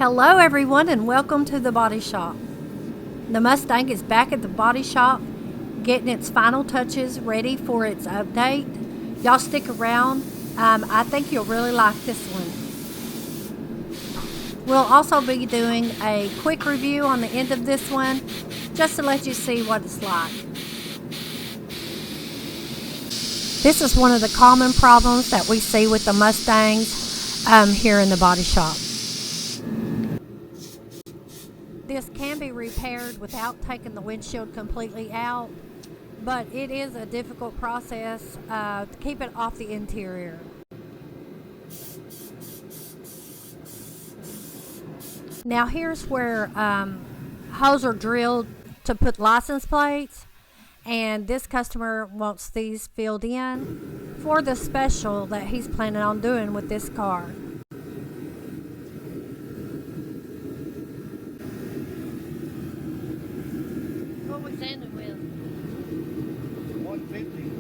Hello everyone and welcome to the body shop. The Mustang is back at the body shop getting its final touches ready for its update. Y'all stick around. I think you'll really like this one. We'll also be doing a quick review on the end of this one just to let you see what it's like. This is one of the common problems that we see with the Mustangs here in the body shop. This can be repaired without taking the windshield completely out, but it is a difficult process to keep it off the interior. Now here's where holes are drilled to put license plates, and this customer wants these filled in for the special that he's planning on doing with this car. What we sanding with? 150.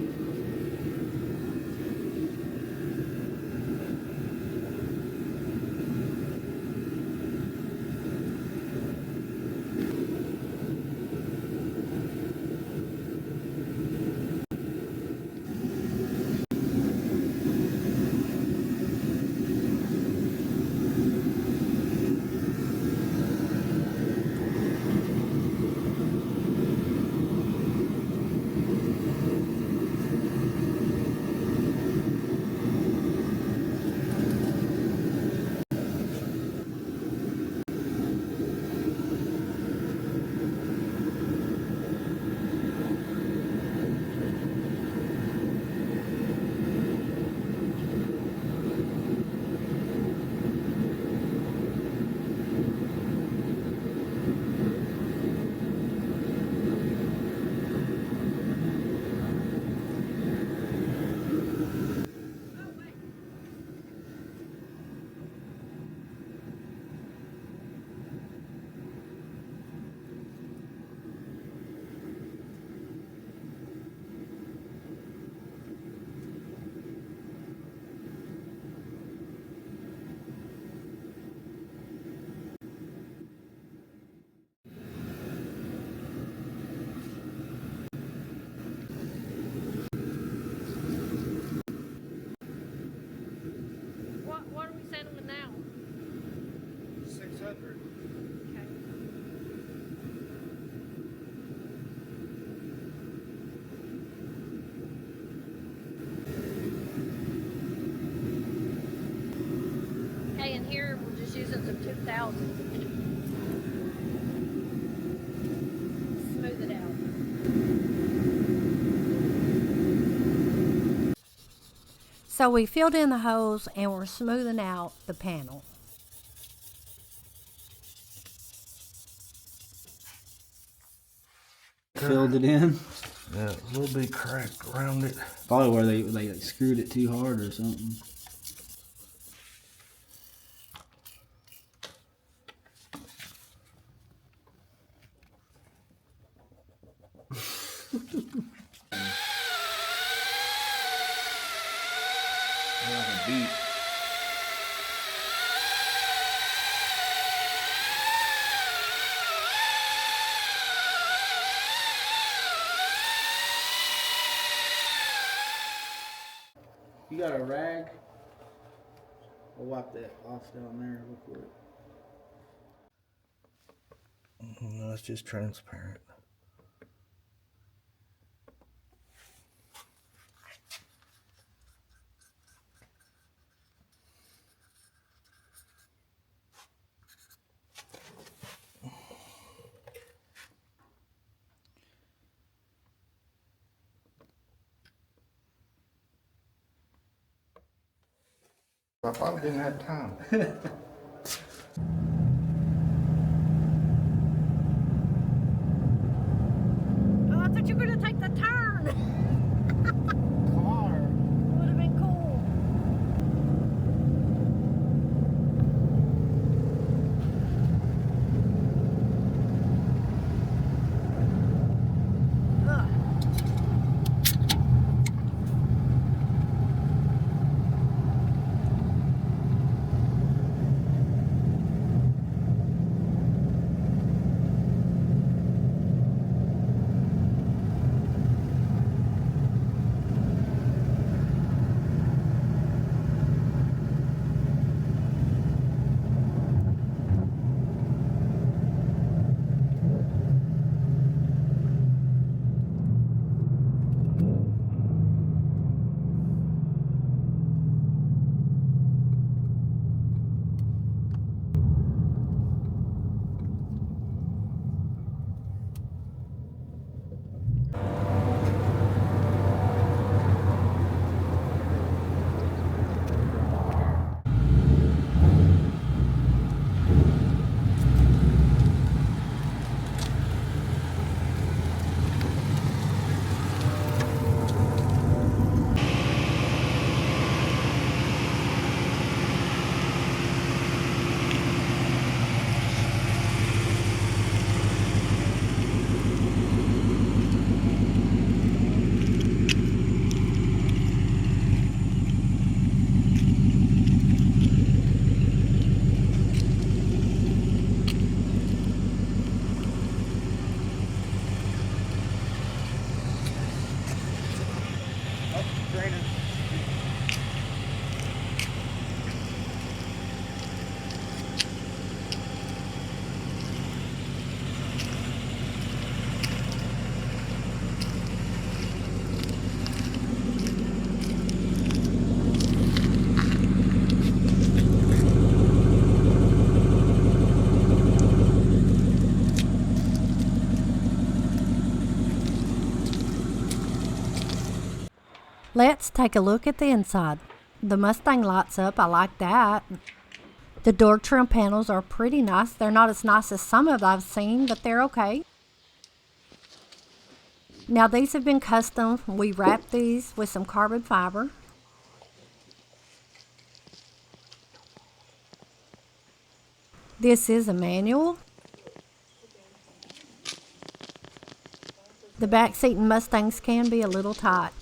What are we sanding with now? 600. Okay. Okay, and here we're just using some 2000. Smooth it out. So we filled in the holes and we're smoothing out the panel. Filled it in. Yeah, a little bit cracked around it. Probably where they like screwed it too hard or something. Like a beat. You got a rag? I'll wipe that off down there real quick. No, it's just transparent. I probably didn't have time. Oh, I thought you were going to take the turn. Car. Would have been cool. Ugh. Let's take a look at the inside. The Mustang lights up. I like that. The door trim panels are pretty nice. They're not as nice as some of I've seen, but they're okay. Now these have been custom. We wrapped these with some carbon fiber. This is a manual. The back seat in Mustangs can be a little tight.